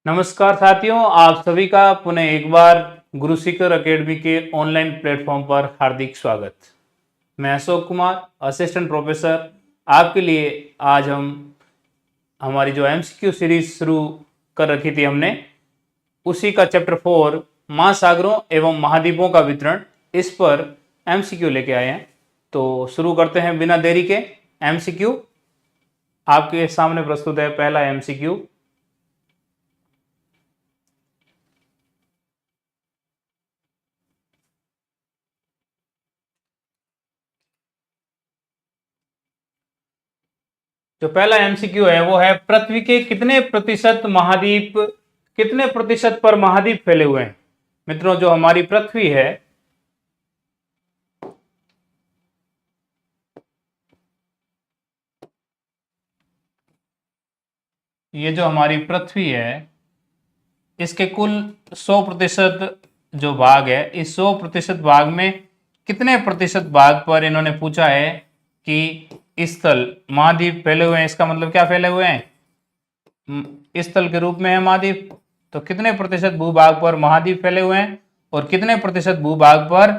नमस्कार साथियों, आप सभी का पुनः एक बार गुरु सीकर एकेडमी के ऑनलाइन प्लेटफॉर्म पर हार्दिक स्वागत। मैं अशोक कुमार, असिस्टेंट प्रोफेसर, आपके लिए आज हम हमारी जो एमसीक्यू सीरीज शुरू कर रखी थी हमने, उसी का चैप्टर 4 महासागरों एवं महाद्वीपों का वितरण, इस पर एमसीक्यू लेके आए हैं। तो शुरू करते हैं बिना देरी के। एमसीक्यू आपके सामने प्रस्तुत है। पहला एमसीक्यू, जो पहला एमसीक्यू है वो है, पृथ्वी के कितने प्रतिशत महाद्वीप, कितने प्रतिशत पर महाद्वीप फैले हुए हैं। मित्रों, जो हमारी पृथ्वी है, ये जो हमारी पृथ्वी है, इसके कुल 100% जो भाग है, इस 100% भाग में कितने प्रतिशत भाग पर इन्होंने पूछा है कि स्थल महाद्वीप फैले हुए हैं। इसका मतलब क्या फैले हुए हैं? स्थल के रूप में है महाद्वीप। तो कितने प्रतिशत भूभाग पर महाद्वीप फैले हुए हैं और कितने प्रतिशत भूभाग पर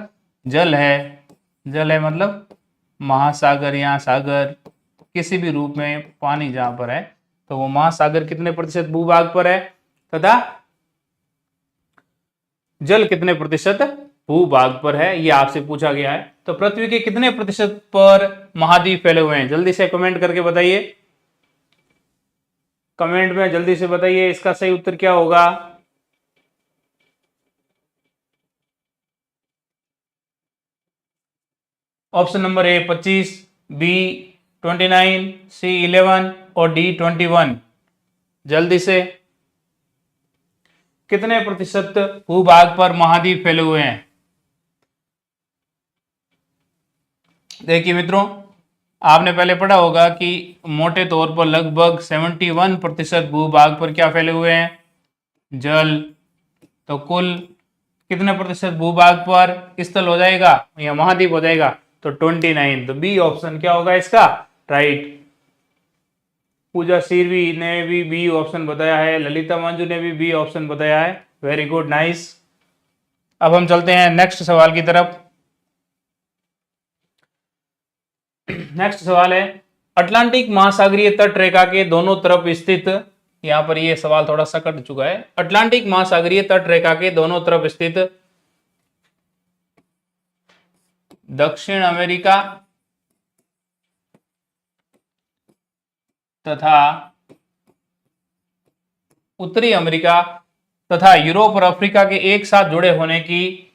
जल है। जल है मतलब महासागर या सागर, किसी भी रूप में पानी जहां पर है, तो वो महासागर कितने प्रतिशत भूभाग पर है तथा जल कितने प्रतिशत भूभाग पर है, ये आपसे पूछा गया है। तो पृथ्वी के कितने प्रतिशत पर महाद्वीप फैले हुए हैं, जल्दी से कमेंट करके बताइए। कमेंट में जल्दी से बताइए इसका सही उत्तर क्या होगा। ऑप्शन नंबर ए 25, बी 29, सी 11 और डी 21। जल्दी से, कितने प्रतिशत भूभाग पर महाद्वीप फैले हुए हैं? देखिए मित्रों, आपने पहले पढ़ा होगा कि मोटे तौर पर लगभग 71% भूभाग पर क्या फैले हुए हैं? जल। तो कुल कितने प्रतिशत भूभाग पर स्थल हो जाएगा या महाद्वीप हो जाएगा? तो 29। तो बी ऑप्शन क्या होगा इसका? राइट। पूजा सिरवी ने भी बी ऑप्शन बताया है, ललिता मंजू ने भी बी ऑप्शन बताया है। Very good, nice. अब हम चलते हैं नेक्स्ट सवाल की तरफ। नेक्स्ट सवाल है, अटलांटिक महासागरीय तट रेखा के दोनों तरफ स्थित, यहां पर यह सवाल थोड़ा सा कट चुका है। अटलांटिक महासागरीय तट रेखा के दोनों तरफ स्थित दक्षिण अमेरिका तथा उत्तरी अमेरिका तथा यूरोप और अफ्रीका के एक साथ जुड़े होने की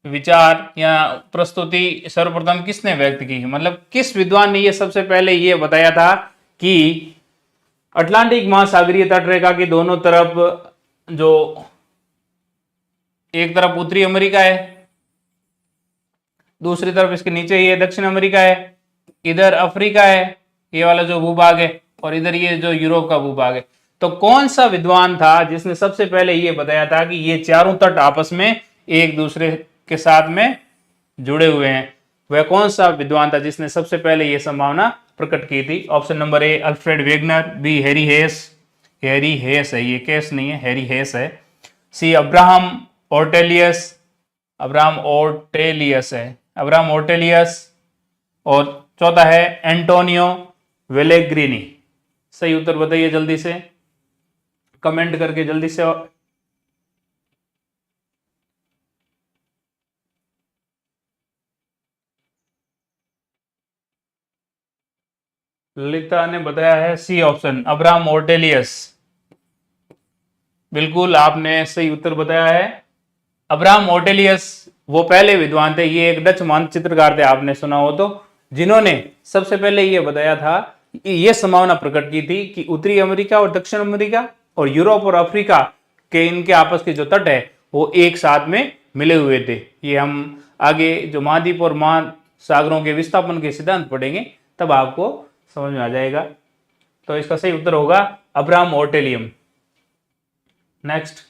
विचार या प्रस्तुति सर्वप्रथम किसने व्यक्त की? मतलब किस विद्वान ने यह सबसे पहले यह बताया था कि अटलांटिक महासागरीय तट रेखा के दोनों तरफ, जो एक तरफ उत्तरी अमेरिका है, दूसरी तरफ इसके नीचे ये दक्षिण अमेरिका है, इधर अफ्रीका है ये वाला जो भूभाग है, और इधर ये जो यूरोप का भूभाग है। तो कौन सा विद्वान था जिसने सबसे पहले ये बताया था कि ये चारों तट आपस में एक दूसरे के साथ में जुड़े हुए हैं? वह कौन सा विद्वान था जिसने सबसे पहले यह संभावना प्रकट की थी? Option number A Alfred Wegener, B Harry Hess, Harry Hess है, ये केस नहीं है, हैरी हेस है, सी अब्राहम ओर्टेलियस, अब्राहम ओर्टेलियस है, अब्राहम ओर्टेलियस, और चौथा है एंटोनियो वेलेग्रिनी। सही उत्तर बताइए जल्दी से, कमेंट करके जल्दी से। ललिता ने बताया है सी ऑप्शन, अब्राहम ओर्टेलियस। बिल्कुल आपने सही उत्तर बताया है। अब्राहम ओर्टेलियस वो पहले विद्वान थे, ये एक डच मानचित्रकार थे, आपने सुना हो तो, जिन्होंने सबसे पहले ये बताया था, ये संभावना प्रकट की थी कि उत्तरी अमेरिका और दक्षिण अमेरिका और यूरोप और अफ्रीका के इनके आपस के जो तट है वो एक साथ में मिले हुए थे। ये हम आगे जो महाद्वीप और महासागरों के विस्थापन के सिद्धांत पढ़ेंगे तब आपको समझ में आ जाएगा। तो इसका सही उत्तर होगा अब्राहम ओर्टेलियम। नेक्स्ट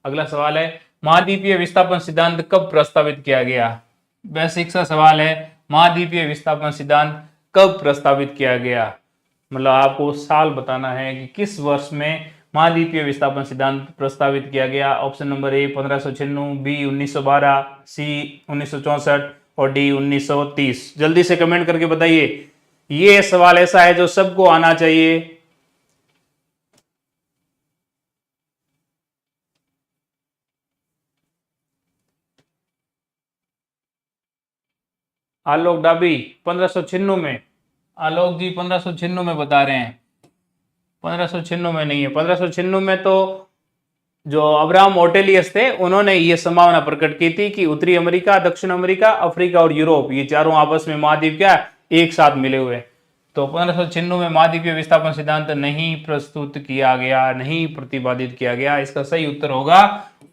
अगला सवाल है, महाद्वीपीय विस्थापन सिद्धांत कब प्रस्तावित किया गया? बेसिक सा सवाल है, महाद्वीपीय विस्थापन सिद्धांत कब प्रस्तावित किया गया? मतलब आपको साल बताना है कि किस वर्ष में महाद्वीपीय विस्थापन सिद्धांत प्रस्तावित किया गया। ऑप्शन नंबर ए 1596, बी 1912, सी 1964 और डी 1930। जल्दी से कमेंट करके बताइए। ये सवाल ऐसा है जो सबको आना चाहिए। आलोक डाबी 1596 में, आलोक जी 1596 में बता रहे हैं। 1596 में नहीं है, 1596 में तो जो अब्राहम ओटेलियस थे उन्होंने ये संभावना प्रकट की थी कि उत्तरी अमेरिका, दक्षिण अमेरिका, अफ्रीका और यूरोप, ये चारों आपस में महाद्वीप क्या एक साथ मिले हुए। तो 1596 में महाद्वीपीय विस्थापन सिद्धांत नहीं प्रस्तुत किया गया, नहीं प्रतिपादित किया गया। इसका सही उत्तर होगा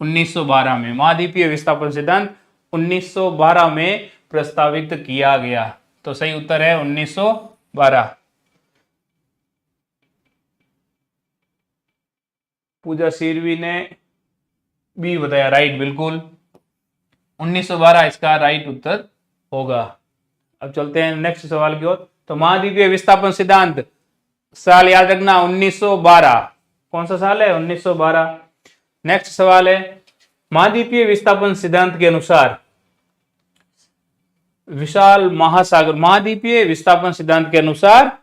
1912 में। महाद्वीपीय विस्थापन सिद्धांत 1912 में प्रस्तावित किया गया। तो सही उत्तर है 1912। पूजा सिरवी ने बी बताया, राइट, बिल्कुल 1912 इसका राइट उत्तर होगा। अब चलते हैं नेक्स्ट सवाल की ओर। तो महाद्वीपीय विस्थापन सिद्धांत, साल याद रखना 1912। कौन सा साल है? 1912। नेक्स्ट सवाल है, महाद्वीपीय विस्थापन सिद्धांत के अनुसार विशाल महासागर, महाद्वीपीय विस्थापन सिद्धांत के अनुसार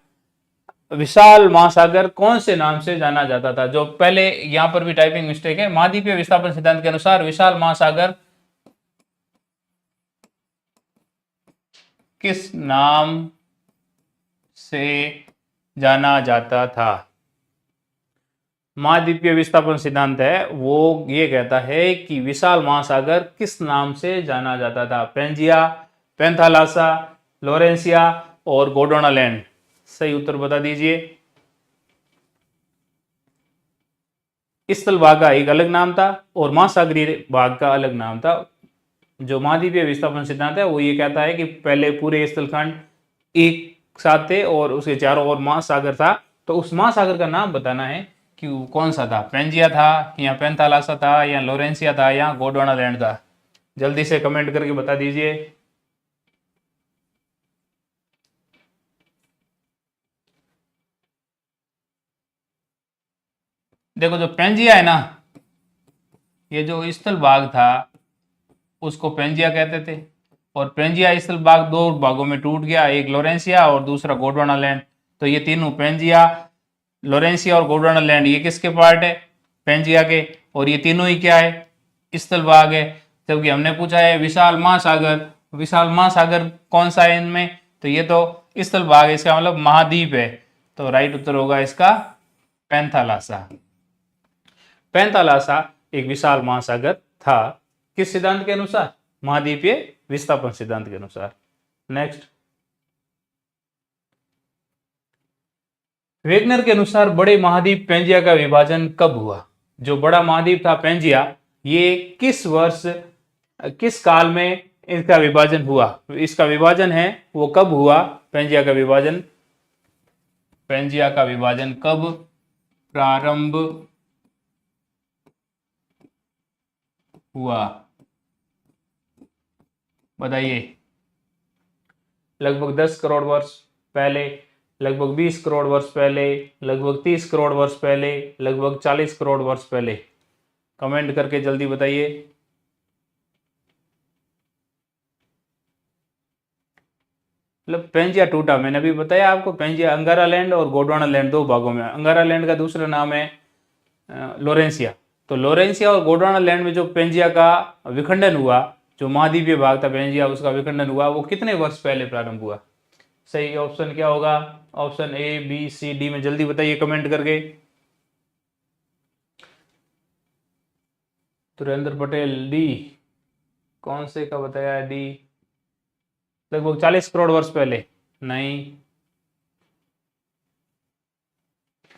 विशाल महासागर कौन से नाम से जाना जाता था? जो पहले यहां पर भी टाइपिंग मिस्टेक है। महाद्वीपीय विस्थापन सिद्धांत के अनुसार विशाल महासागर किस नाम से जाना जाता था? महाद्वीपीय विस्थापन सिद्धांत है वो ये कहता है कि विशाल महासागर किस नाम से जाना जाता था? पेंजिया, पेंथालासा, लोरेंसिया और गोंडवानालैंड। सही उत्तर बता दीजिए। स्थल भाग का एक अलग नाम था और महासागरीय भाग का अलग नाम था। जो महाद्वीपीय विस्थापन सिद्धांत है वो ये कहता है कि पहले पूरे स्थलखंड एक साथ थे और उसके चारों ओर महासागर था। तो उस महासागर का नाम बताना है कि वो कौन सा था, पेंजिया था या पेंथालासा था या लोरेंसिया था या गोंडवानालैंड था। जल्दी से कमेंट करके बता दीजिए। देखो जो पेंजिया है ना, ये जो स्थल भाग था उसको पेंजिया कहते थे और पेंजिया स्थल भाग दो भागों में टूट गया, एक लोरेंसिया और दूसरा गोंडवानालैंड। तो ये तीनों पेंजिया, लोरेंसिया और गोंडवानालैंड ये किसके पार्ट है? पेंजिया के। और ये तीनों ही क्या है? स्थल भाग है। जबकि हमने पूछा है विशाल महासागर, विशाल महासागर कौन सा है इनमें? तो ये तो स्थल भाग है, इसका मतलब महाद्वीप है। तो राइट उत्तर होगा इसका पेंथालासा। पेंथालासा एक विशाल महासागर था किस सिद्धांत के अनुसार? महाद्वीपीय विस्थापन सिद्धांत के अनुसार। नेक्स्ट, वेगनर के अनुसार बड़े महाद्वीप पेंजिया का विभाजन कब हुआ? जो बड़ा महाद्वीप था पेंजिया, ये किस वर्ष, किस काल में इसका विभाजन हुआ? इसका विभाजन है वो कब हुआ? पेंजिया का विभाजन, पेंजिया का विभाजन कब प्रारंभ हुआ? बताइए। लगभग 10 करोड़ वर्ष पहले, लगभग 20 करोड़ वर्ष पहले, लगभग 30 करोड़ वर्ष पहले, लगभग 40 करोड़ वर्ष पहले। कमेंट करके जल्दी बताइए। मतलब पेंजिया टूटा, मैंने अभी बताया आपको, पेंजिया अंगारालैंड और गोंडवानालैंड दो भागों में। अंगारालैंड का दूसरा नाम है लोरेंसिया। तो लोरेंसिया और गोंडवानालैंड में जो पेंजिया का विखंडन हुआ, जो महाद्वीपीय भाग था पेंजिया, उसका विखंडन हुआ, वो कितने वर्ष पहले प्रारंभ हुआ? सही ऑप्शन क्या होगा? Option A, B, C, D में जल्दी बताइए कमेंट करके। सुरेंद्र पटेल डी, कौन से का बताया है? डी, लगभग 40 करोड़ वर्ष पहले। नहीं।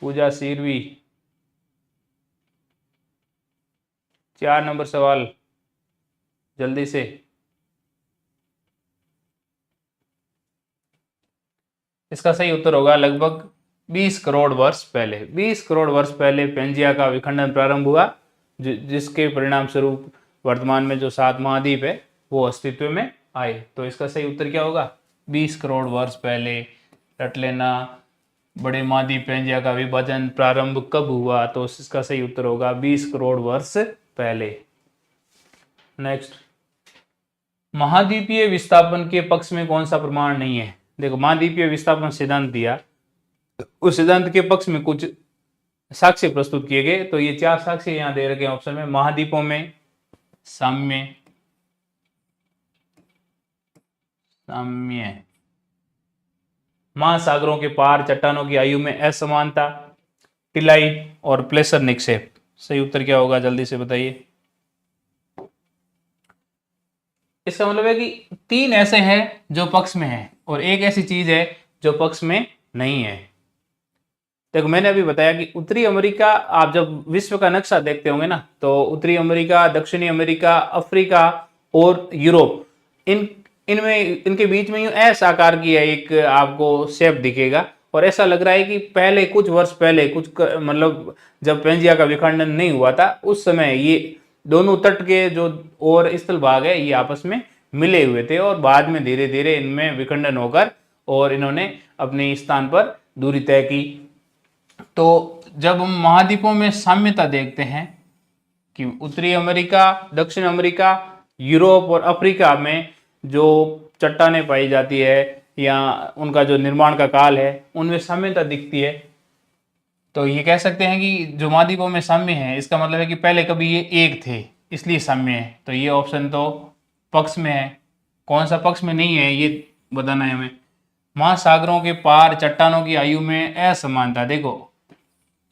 पूजा सिरवी, 4 नंबर सवाल जल्दी से। इसका सही उत्तर होगा लगभग 20 करोड़ वर्ष पहले। 20 करोड़ वर्ष पहले पेंजिया का विखंडन प्रारंभ हुआ, जिसके परिणाम स्वरूप वर्तमान में जो 7 महाद्वीप है वो अस्तित्व में आए। तो इसका सही उत्तर क्या होगा? 20 करोड़ वर्ष पहले। रट लेना, बड़े महाद्वीप पेंजिया का विभाजन प्रारंभ कब हुआ? तो इसका सही उत्तर होगा 20 करोड़ वर्ष पहले। नेक्स्ट, महाद्वीपीय विस्थापन के पक्ष में कौन सा प्रमाण नहीं है? देखो, महाद्वीपीय विस्थापन सिद्धांत दिया, उस सिद्धांत के पक्ष में कुछ साक्ष्य प्रस्तुत किए गए। तो ये 4 साक्ष्य यहां दे रखे हैं ऑप्शन में। महाद्वीपों में साम्य, महासागरों के पार चट्टानों की आयु में असमानता, टिलाइट और प्लेसर निक्षेप। सही उत्तर क्या होगा, जल्दी से बताइए। इसका मतलब है कि 3 ऐसे हैं जो पक्ष में है और एक ऐसी चीज है जो पक्ष में नहीं है। देखो, मैंने अभी बताया कि उत्तरी अमेरिका, आप जब विश्व का नक्शा देखते होंगे ना, तो उत्तरी अमेरिका, दक्षिणी अमेरिका, अफ्रीका और यूरोप, इनमें इनके बीच में यूं एस आकार की है एक आपको शेप दिखेगा। और ऐसा लग रहा है कि पहले कुछ वर्ष पहले मतलब जब पेंजिया का विखंडन नहीं हुआ था, उस समय ये दोनों तट के जो और स्थल भाग है ये आपस में मिले हुए थे और बाद में धीरे धीरे इनमें विखंडन होकर और इन्होंने अपने स्थान पर दूरी तय की। तो जब हम महाद्वीपों में साम्यता देखते हैं कि उत्तरी अमेरिका, दक्षिण अमेरिका, यूरोप और अफ्रीका में जो चट्टानें पाई जाती है या उनका जो निर्माण का काल है उनमें साम्यता दिखती है, तो ये कह सकते हैं कि जो महाद्वीपों में साम्य है, इसका मतलब है कि पहले कभी ये एक थे, इसलिए साम्य है। तो ये ऑप्शन तो पक्ष में है। कौन सा पक्ष में नहीं है ये बताना है हमें। महासागरों के पार चट्टानों की आयु में असमानता, देखो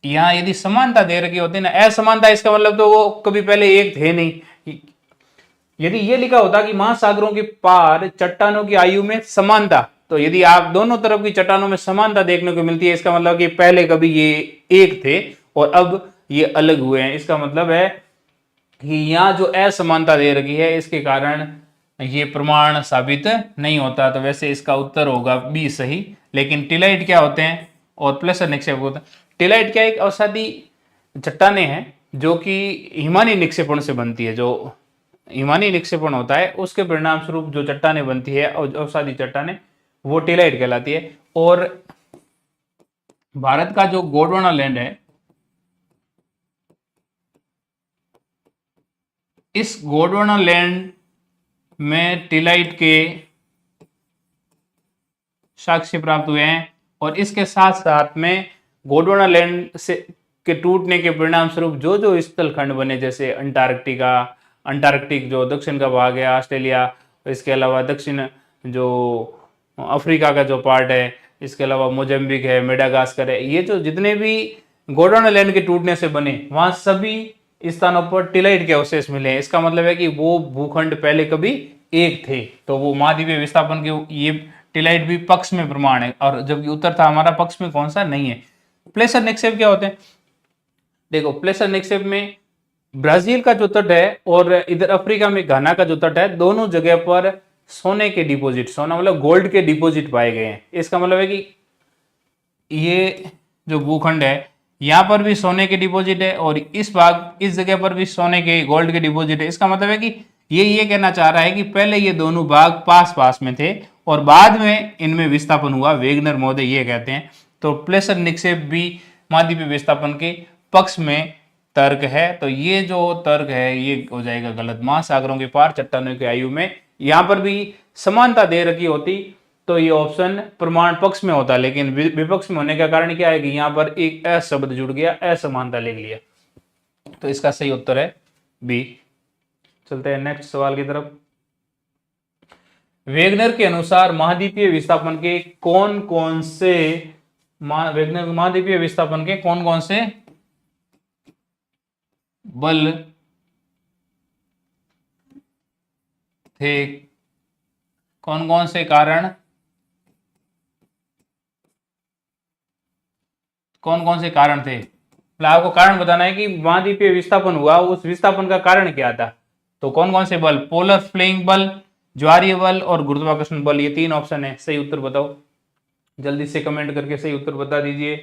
यहाँ यदि समानता दे रखी होती ना, असमानता, इसका मतलब तो वो कभी पहले एक थे नहीं। यदि ये लिखा होता कि महासागरों के पार चट्टानों की आयु में समानता, तो यदि आप दोनों तरफ की चट्टानों में समानता देखने को मिलती है, इसका मतलब कि पहले कभी ये एक थे और अब ये अलग हुए हैं। इसका मतलब है कि यहाँ जो असमानता दे रखी है इसके कारण ये प्रमाण साबित नहीं होता। तो वैसे इसका उत्तर होगा बी सही। लेकिन टिलाइट क्या होते हैं और प्लेसर निक्षेप होता है? टिलाइट क्या एक अवसादी चट्टाने हैं जो कि हिमानी निक्षेपण से बनती है। जो हिमानी निक्षेपण होता है उसके परिणाम स्वरूप जो चट्टाने बनती है और अवसादी चट्टाने, वो टिलाइट कहलाती है। और भारत का जो गोंडवाना लैंड है, इस गोंडवाना लैंड में टिलाइट के साक्ष्य प्राप्त हुए हैं। और इसके साथ साथ में गोंडवाना लैंड से के टूटने के परिणाम स्वरूप जो जो स्थल खंड बने, जैसे अंटार्कटिका, अंटार्कटिक जो दक्षिण का भाग है, ऑस्ट्रेलिया, इसके अलावा दक्षिण जो अफ्रीका का जो पार्ट है, इसके अलावा मोजम्बिक है, मेडागास्कर है, ये जो जितने भी गोंडवाना लैंड के टूटने से बने, वहां सभी स्थानों पर टिलाइट के अवशेष मिले हैं। इसका मतलब है कि वो भूखंड पहले कभी एक थे। तो वो महाद्वीपीय विस्थापन के ये टिलाइट भी पक्ष में प्रमाण है, और जबकि उत्तर था हमारा पक्ष में कौन सा नहीं है। प्लेसर निक्षेप क्या होते हैं? देखो, प्लेसर निक्षेप में ब्राजील का जो तट है और इधर अफ्रीका में घाना का जो तट है, दोनों जगह पर सोने के डिपॉजिट, सोना मतलब गोल्ड के डिपॉजिट पाए गए हैं। इसका मतलब है कि ये जो भूखंड है यहाँ पर भी सोने के डिपॉजिट है और इस जगह पर भी सोने के गोल्ड के डिपॉजिट है। इसका मतलब है कि ये कहना चाह रहा है कि पहले ये दोनों भाग पास पास में थे और बाद में इनमें विस्थापन हुआ। वेगनर महोदय ये कहते हैं। तो प्लेसर निक्षेप भी महाद्वीपीय विस्थापन के पक्ष में तर्क है। तो ये जो तर्क है ये हो जाएगा गलत। महासागरों के पार चट्टानों की आयु में यहां पर भी समानता दे रखी होती तो ये ऑप्शन प्रमाण पक्ष में होता, लेकिन विपक्ष में होने का कारण क्या है कि यहां पर एक अ शब्द जुड़ गया, असमानता लिख लिया। तो इसका सही उत्तर है बी। चलते हैं नेक्स्ट सवाल की तरफ। वेगनर के अनुसार महाद्वीपीय विस्थापन के कौन कौन से वेगनर महाद्वीपीय विस्थापन के कौन कौन से बल थे, कौन कौन से कारण, कौन कौन से कारण थे? मतलब आपको कारण बताना है कि महाद्वीपीय विस्थापन हुआ, उस विस्थापन का कारण क्या था। तो कौन कौन से बल? पोलर फ्लेइंग बल, ज्वारीय बल और गुरुत्वाकर्षण बल, ये 3 ऑप्शन है। सही उत्तर बताओ, जल्दी से कमेंट करके सही उत्तर बता दीजिए।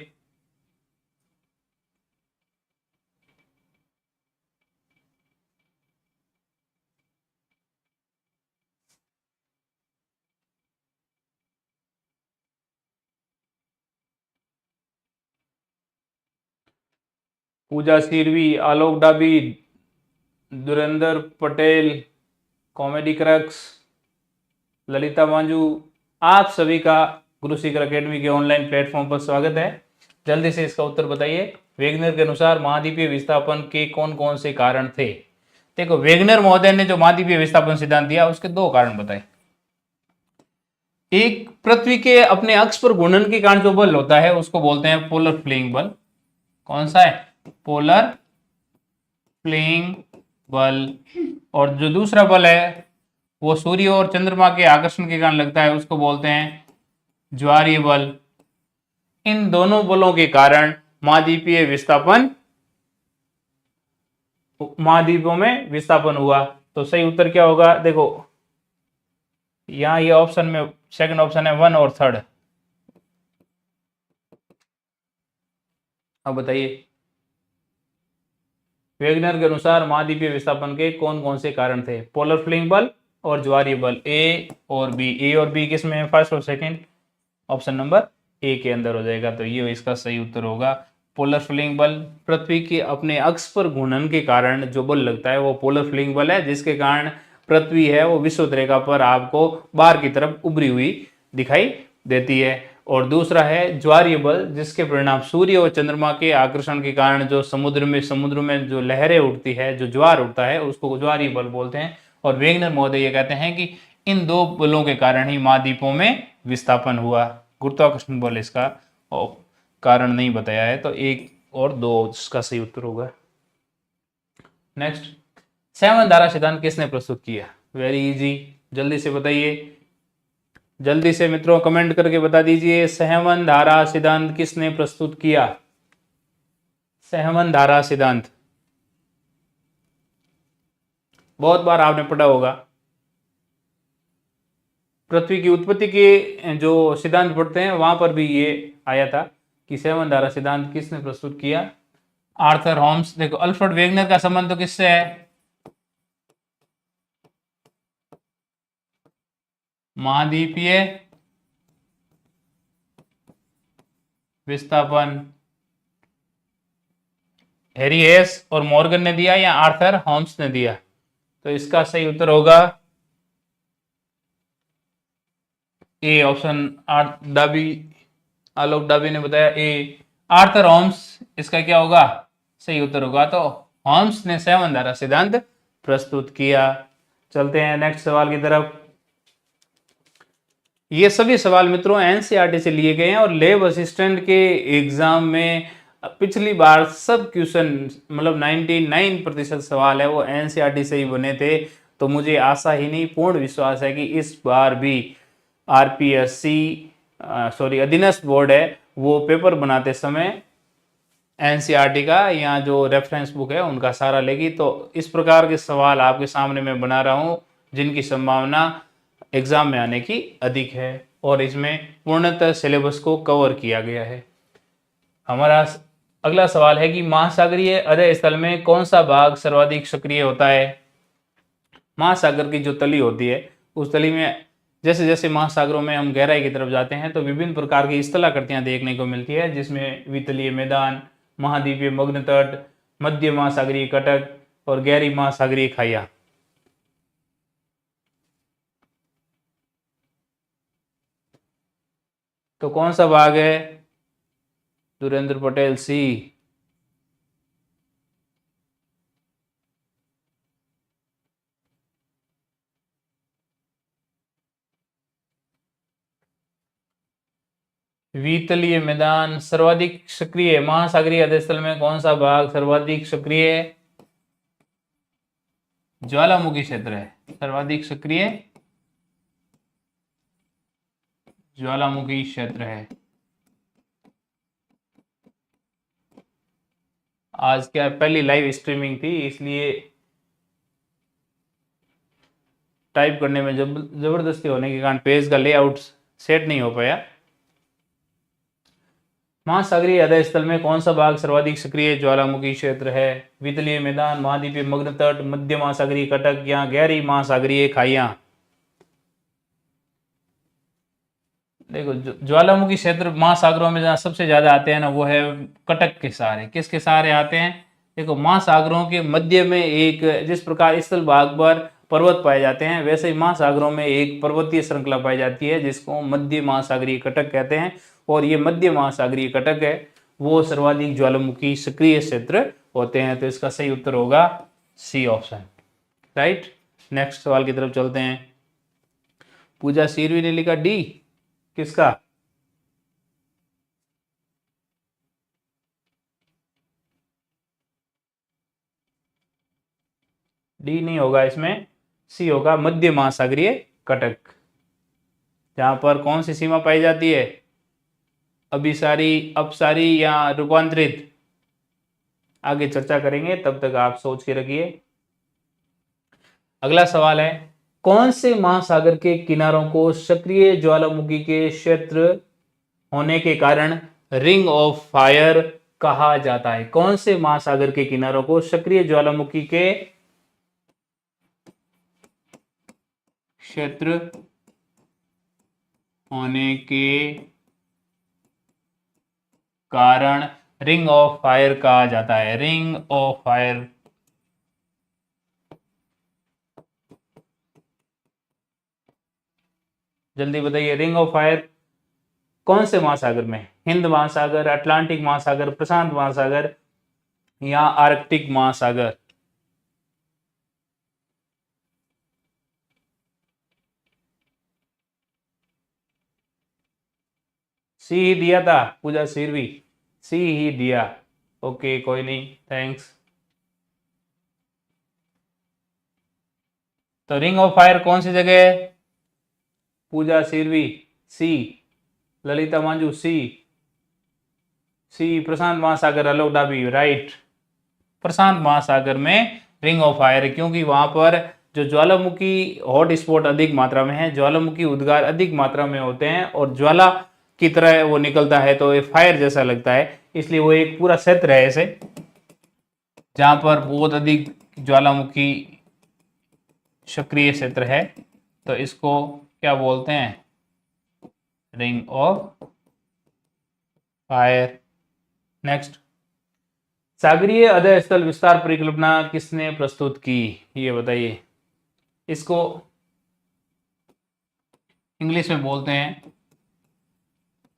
पूजा सिरवी, आलोक डाबी, दुरेंद्र पटेल, कॉमेडी क्रक्स, ललिता मांझू, आप सभी का गुरु शिखर अकेडमी के ऑनलाइन प्लेटफॉर्म पर स्वागत है। जल्दी से इसका उत्तर बताइए। वेगनर के अनुसार महाद्वीपीय विस्थापन के कौन कौन से कारण थे? देखो, वेगनर महोदय ने जो महाद्वीपीय विस्थापन सिद्धांत दिया उसके दो कारण बताए। एक, पृथ्वी के अपने अक्ष पर घूर्णन के कारण जो बल होता है उसको बोलते हैं पोलर फ्लेइंग बल। कौन सा है? पोलर फ्लेइंग बल। और जो दूसरा बल है वो सूर्य और चंद्रमा के आकर्षण के कारण लगता है, उसको बोलते हैं ज्वारीय बल। इन दोनों बलों के कारण महाद्वीपीय विस्थापन, महाद्वीपों में विस्थापन हुआ। तो सही उत्तर क्या होगा? देखो यहां ये ऑप्शन में सेकंड ऑप्शन है 1 और 3। अब बताइए, वेगनर के अनुसार महाद्वीपीय विस्थापन के कौन कौन से कारण थे? पोलर फ्लिंग बल और ज्वारीय बल। ए और बी। ए और बी किस में है? फर्स्ट और सेकंड। ऑप्शन नंबर ए के अंदर हो जाएगा। तो ये इसका सही उत्तर होगा पोलर फ्लिंग बल। पृथ्वी के अपने अक्ष पर घूर्णन के कारण जो बल लगता है वो पोलर फ्लिंग बल है, जिसके कारण पृथ्वी है वो विषुवत रेखा पर आपको बाहर की तरफ उभरी हुई दिखाई देती है। और दूसरा है ज्वारीय बल, जिसके परिणाम सूर्य और चंद्रमा के आकर्षण के कारण जो समुद्र में जो लहरें उठती है, जो ज्वार उठता है, उसको ज्वारीय बल बोलते हैं। और वेगनर महोदय ये कहते हैं कि इन दो बलों के कारण ही महाद्वीपों में विस्थापन हुआ। गुरुत्वाकर्षण बल इसका कारण नहीं बताया है। तो 1 और 2 इसका सही उत्तर होगा। नेक्स्ट, सेवन धारा सिद्धांत किसने प्रस्तुत किया? वेरी इजी, जल्दी से बताइए। जल्दी से मित्रों कमेंट करके बता दीजिए, सेवन धारा सिद्धांत किसने प्रस्तुत किया? सेवन धारा सिद्धांत बहुत बार आपने पढ़ा होगा। पृथ्वी की उत्पत्ति के जो सिद्धांत पढ़ते हैं वहां पर भी ये आया था कि सेवन धारा सिद्धांत किसने प्रस्तुत किया? Arthur Holmes. देखो, अल्फ्रेड वेगनर का संबंध तो किससे है? महाद्वीपीय विस्थापन। हैरी हेस और मॉर्गन ने दिया या आर्थर होम्स ने दिया? तो इसका सही उत्तर होगा ए ऑप्शन। डाबी, आलोक डाबी ने बताया ए, आर्थर होम्स इसका क्या होगा? सही उत्तर होगा। तो होम्स ने सेवन धारा सिद्धांत प्रस्तुत किया। चलते हैं नेक्स्ट सवाल की तरफ। ये सभी सवाल मित्रों एनसीईआरटी से लिए गए हैं और लैब असिस्टेंट के एग्जाम में पिछली बार सब क्वेश्चन मतलब 99% सवाल है वो एनसीईआरटी से ही बने थे। तो मुझे आशा ही नहीं, पूर्ण विश्वास है कि इस बार भी अधीनस्थ बोर्ड है वो पेपर बनाते समय एनसीईआरटी का या जो रेफरेंस बुक है उनका सहारा लेगी। तो इस प्रकार के सवाल आपके सामने मैं बना रहा हूं जिनकी संभावना एग्जाम में आने की अधिक है और इसमें पूर्णतः सिलेबस को कवर किया गया है। हमारा अगला सवाल है कि महासागरीय अध्यय स्थल में कौन सा भाग सर्वाधिक सक्रिय होता है? महासागर की जो तली होती है उस तली में जैसे जैसे महासागरों में हम गहराई की तरफ जाते हैं तो विभिन्न प्रकार की स्थलाकृतियां देखने को मिलती है, जिसमें वितलीय मैदान, महाद्वीपीय मग्न तट, मध्य महासागरीय कटक और गहरी महासागरीय खाइयां। तो कौन सा भाग है? दुरेंद्र पटेल सी। वितलीय मैदान सर्वाधिक सक्रिय महासागरीय अध्यय स्थल में कौन सा भाग सर्वाधिक सक्रिय है? ज्वालामुखी क्षेत्र है सर्वाधिक सक्रिय, ज्वालामुखी क्षेत्र है। आज क्या पहली लाइव स्ट्रीमिंग थी इसलिए टाइप करने में जबरदस्ती होने के कारण पेज का लेआउट सेट नहीं हो पाया। महासागरीय अध्यय स्थल में कौन सा भाग सर्वाधिक सक्रिय ज्वालामुखी क्षेत्र है? वितलीय मैदान, महाद्वीपीय मग्न तट, मध्य महासागरीय कटक या गहरी महासागरीय खाइयां। देखो ज्वालामुखी क्षेत्र महासागरों में जहाँ सबसे ज्यादा आते हैं ना, वो है कटक के सहारे। किसके सहारे आते हैं? देखो महासागरों के मध्य में एक, जिस प्रकार स्थल भाग पर पर्वत पाए जाते हैं, वैसे ही महासागरों में एक पर्वतीय श्रृंखला पाई जाती है जिसको मध्य महासागरीय कटक कहते हैं। और ये मध्य महासागरीय कटक है वो सर्वाधिक ज्वालामुखी सक्रिय क्षेत्र होते हैं। तो इसका सही उत्तर होगा सी ऑप्शन, राइट। नेक्स्ट सवाल की तरफ चलते हैं। पूजा सीरवी ने लिखा डी, किसका? डी नहीं होगा, इसमें सी होगा, मध्य महासागरीय कटक। जहां पर कौन सी सीमा पाई जाती है? अभिसारी, अपसारी या रूपांतरित? आगे चर्चा करेंगे, तब तक आप सोच के रखिए। अगला सवाल है, कौन से महासागर के किनारों को सक्रिय ज्वालामुखी के क्षेत्र होने के कारण रिंग ऑफ फायर कहा जाता है? कौन से महासागर के किनारों को सक्रिय ज्वालामुखी के क्षेत्र होने के कारण रिंग ऑफ फायर कहा जाता है? Ring of fire. जल्दी बताइए, रिंग ऑफ फायर कौन से महासागर में? हिंद महासागर, अटलांटिक महासागर, प्रशांत महासागर या आर्कटिक महासागर? सी ही दिया था पूजा सिरवी, सी ही दिया। ओके कोई नहीं, थैंक्स। तो रिंग ऑफ फायर कौन सी जगह है? पूजा सिरवी सी, ललिता मांझू सी, सी प्रशांत महासागर, आलोक डाबी राइट। प्रशांत महासागर में रिंग ऑफ फायर है क्योंकि वहां पर जो ज्वालामुखी हॉट स्पॉट अधिक मात्रा में है, ज्वालामुखी उद्गार अधिक मात्रा में होते हैं और ज्वाला की तरह वो निकलता है तो ये फायर जैसा लगता है, इसलिए वो एक पूरा क्षेत्र है ऐसे जहां पर बहुत अधिक ज्वालामुखी सक्रिय क्षेत्र है। तो इसको क्या बोलते हैं? Ring of fire. नेक्स्ट, सागरीय अध्यय स्थल विस्तार परिकल्पना किसने प्रस्तुत की? ये बताइए। इसको इंग्लिश में बोलते हैं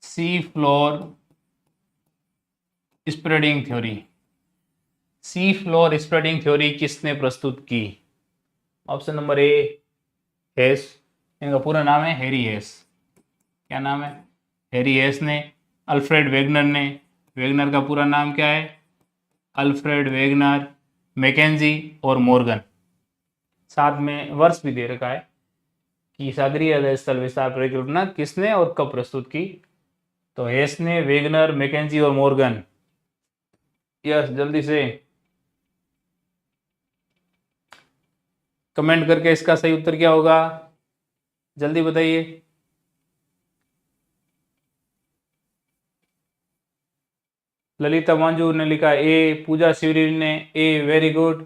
sea floor spreading theory. Sea floor spreading theory किसने प्रस्तुत की? ऑप्शन नंबर ए हेस, इनका पूरा नाम है हैरी हेस। क्या नाम है? हैरी हेस ने। अल्फ्रेड वेगनर ने, वेगनर का पूरा नाम क्या है? अल्फ्रेड वेगनर, मैकेंजी और मॉर्गन। साथ में वर्ष भी दे रखा है कि सागरीय अध्यय स्थल विस्तार परिकल्पना किसने और कब प्रस्तुत की। तो हेस ने, वेगनर, मैकेंजी और मॉर्गन। यस, जल्दी से कमेंट करके इसका सही उत्तर क्या होगा जल्दी बताइए। ललिता मांझू ने लिखा ए, पूजा शिवरी ने ए, वेरी गुड।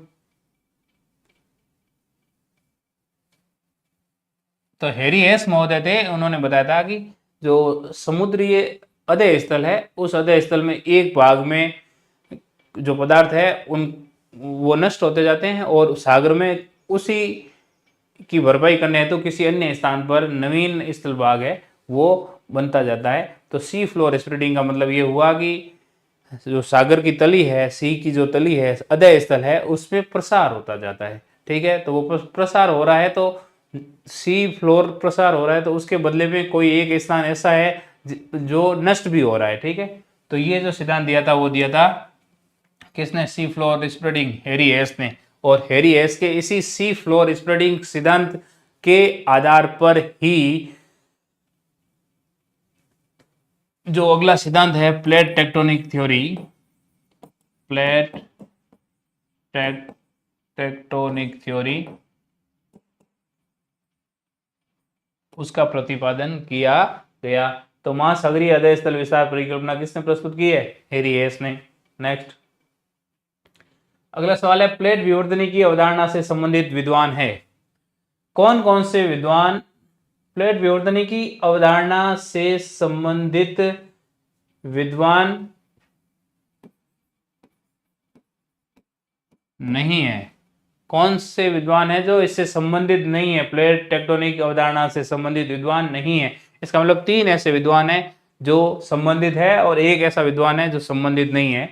तो हैरी हेस महोदय थे, उन्होंने बताया था कि जो समुद्रीय अध्यय स्थल है उस अध्यय स्थल में एक भाग में जो पदार्थ है उन वो नष्ट होते जाते हैं और सागर में उसी की भरपाई करने हेतु किसी अन्य स्थान पर नवीन स्थल भाग है वो बनता जाता है। तो सी फ्लोर स्प्रेडिंग का मतलब ये हुआ कि जो सागर की तली है, सी की जो तली है, अध्यय स्थल है, उसमें प्रसार होता जाता है। ठीक है, तो वो प्रसार हो रहा है तो सी फ्लोर प्रसार हो रहा है तो उसके बदले में कोई एक स्थान ऐसा है जो नष्ट भी हो रहा है। ठीक है, तो ये जो सिद्धांत दिया था वो दिया था किसने? सी फ्लोर स्प्रेडिंग, हैरी हेस ने। और हैरी हेस के इसी सी फ्लोर स्प्रेडिंग सिद्धांत के आधार पर ही जो अगला सिद्धांत है plate tectonic theory, plate tectonic theory, उसका प्रतिपादन किया गया। तो महासागरीय अध्यय स्थल विस्तार परिकल्पना किसने प्रस्तुत की है? हैरी हेस ने। नेक्स्ट, अगला सवाल है, प्लेट विवर्तनी की अवधारणा से संबंधित विद्वान है। कौन कौन से विद्वान प्लेट विवर्तनी की अवधारणा से संबंधित विद्वान नहीं है। कौन से विद्वान है जो इससे संबंधित नहीं है? प्लेट टेक्टोनिक अवधारणा से संबंधित विद्वान नहीं है। इसका मतलब 3 ऐसे विद्वान है जो संबंधित है और एक ऐसा विद्वान है जो संबंधित नहीं है।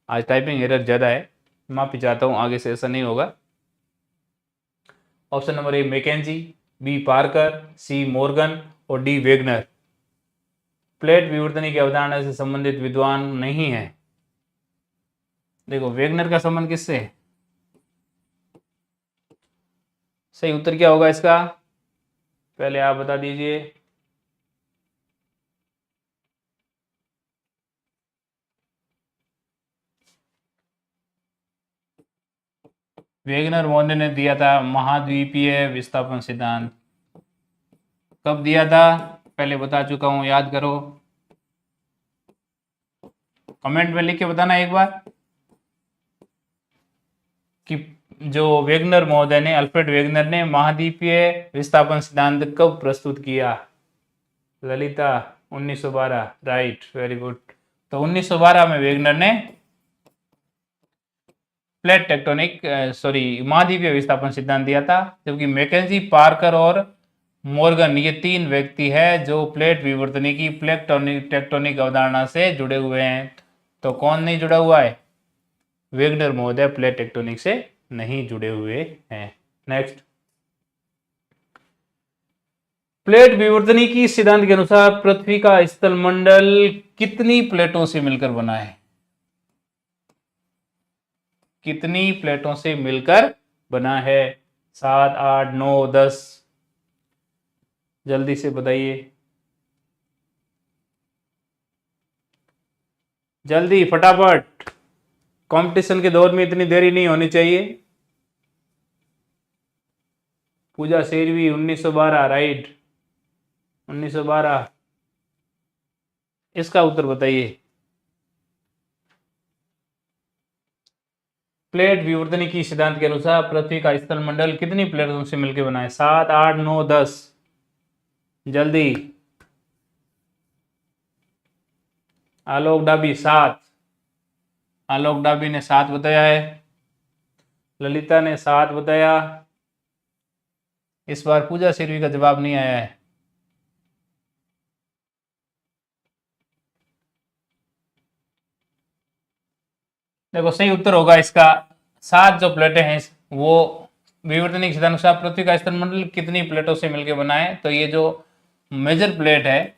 आज टाइपिंग एरर ज्यादा है, माफी चाहता हूं, आगे से ऐसा नहीं होगा। Option number A Mackenzie, B Parker, C Morgan और डी वेगनर। प्लेट विवर्तनी की अवधारणा से संबंधित विद्वान नहीं है। देखो वेगनर का संबंध किससे है? सही उत्तर क्या होगा इसका? पहले आप बता दीजिए। वेगनर मोने ने दिया था महाद्वीपीय विस्थापन सिद्धांत। कब दिया था? पहले बता चुका हूं, याद करो। कमेंट में लिख के बताना एक बार कि जो वेगनर महोदय ने, अल्फ्रेड वेगनर ने महाद्वीपीय विस्थापन सिद्धांत कब प्रस्तुत किया? Lalita 1912, right, very good. तो 1912 में वेगनर ने प्लेट टेक्टोनिक महाद्वीपीय विस्थापन सिद्धांत दिया था, जबकि मैकेंजी, पार्कर और मॉर्गन ये 3 व्यक्ति है जो प्लेट विवर्तनी की प्लेट टेक्टोनिक अवधारणा से जुड़े हुए हैं। तो कौन नहीं जुड़ा हुआ है? वेगनर महोदय प्लेट टेक्टोनिक से नहीं जुड़े हुए हैं। नेक्स्ट, प्लेट विवर्तनी की सिद्धांत के अनुसार पृथ्वी का स्थल मंडल कितनी प्लेटों से मिलकर बना है? कितनी प्लेटों से मिलकर बना है? 7, 8, 9, 10? जल्दी से बताइए, जल्दी फटाफट। कंपटीशन के दौर में इतनी देरी नहीं होनी चाहिए। पूजा शेरवी 1912, राइट, 1912। इसका उत्तर बताइए। प्लेट विवर्तनी की सिद्धांत के अनुसार पृथ्वी का स्थल मंडल कितनी प्लेटों से मिलकर बना है? 7, 8, 9, 10? जल्दी। आलोक डाबी 7। आलोक डाबी ने 7 बताया है। ललिता ने 7 बताया। इस बार पूजा शेरवी का जवाब नहीं आया है। देखो सही उत्तर होगा इसका 7 जो प्लेटें हैं वो विवर्तनिक के सिद्धांत अनुसार पृथ्वी का स्थल मंडल कितनी प्लेटों से मिलकर बना है। तो ये जो मेजर प्लेट है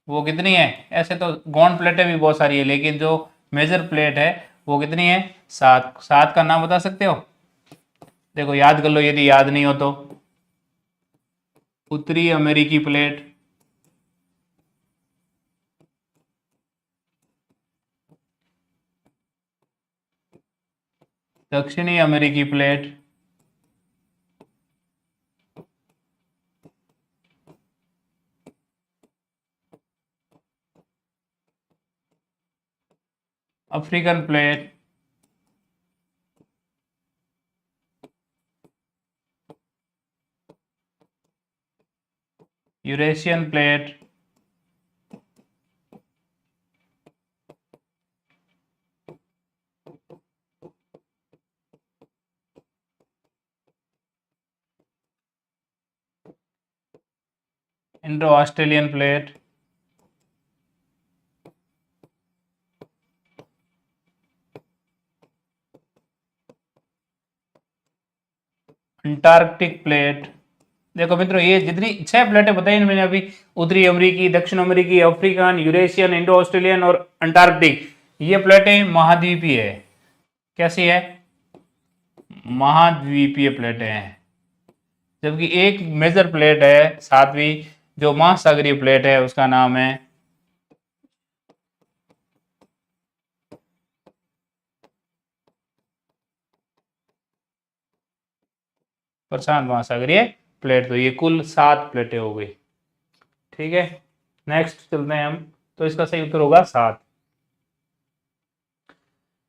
वो कितनी है? ऐसे तो गौण प्लेटें भी बहुत सारी है, लेकिन जो मेजर प्लेट है वो कितनी है? 7। 7 का नाम बता सकते हो? देखो याद कर लो यदि याद नहीं हो तो। उत्तरी अमेरिकी प्लेट, दक्षिणी अमेरिकी plate, African plate, Eurasian plate, Indo Australian plate, Antarctic plate. देखो मित्रों ये जितनी 6 प्लेटें बताई मैंने अभी, उत्तरी अमेरिकी, दक्षिण अमेरिकी, अफ्रीकन, यूरेशियन, इंडो ऑस्ट्रेलियन और अंटार्कटिक, ये प्लेटें महाद्वीपीय है। कैसी है? महाद्वीपीय प्लेटें हैं। जबकि एक मेजर प्लेट है 7वीं जो महासागरीय प्लेट है, उसका नाम है प्रशांत महासागरीय प्लेट। तो ये कुल 7 प्लेटें हो गई। ठीक है, नेक्स्ट चलते हैं हम। तो इसका सही उत्तर होगा 7।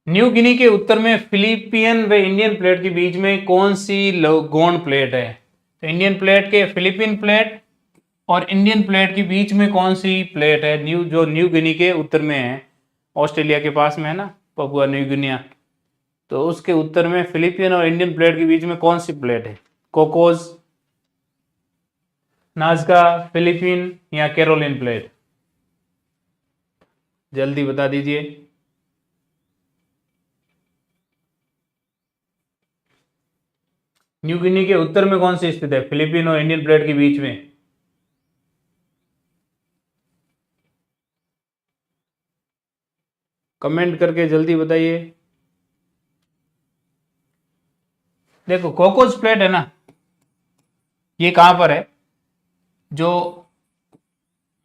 न्यू गिनी के उत्तर में फिलिपियन व इंडियन प्लेट के बीच में कौन सी गौण प्लेट है? तो इंडियन प्लेट के फिलिपिन प्लेट और इंडियन प्लेट के बीच में कौन सी प्लेट है? न्यू गिनी के उत्तर में है, ऑस्ट्रेलिया के पास में है ना, पपुआ न्यू गिनिया, तो उसके उत्तर में फिलीपीन और इंडियन प्लेट के बीच में कौन सी प्लेट है? कोकोस, नाजका, फिलीपीन या कैरोलिन प्लेट? जल्दी बता दीजिए। न्यू गिनी के उत्तर में कौन सी स्थित है, फिलीपीन और इंडियन प्लेट के बीच में? कमेंट करके जल्दी बताइए। देखो कोकोस प्लेट है ना, ये कहां पर है? जो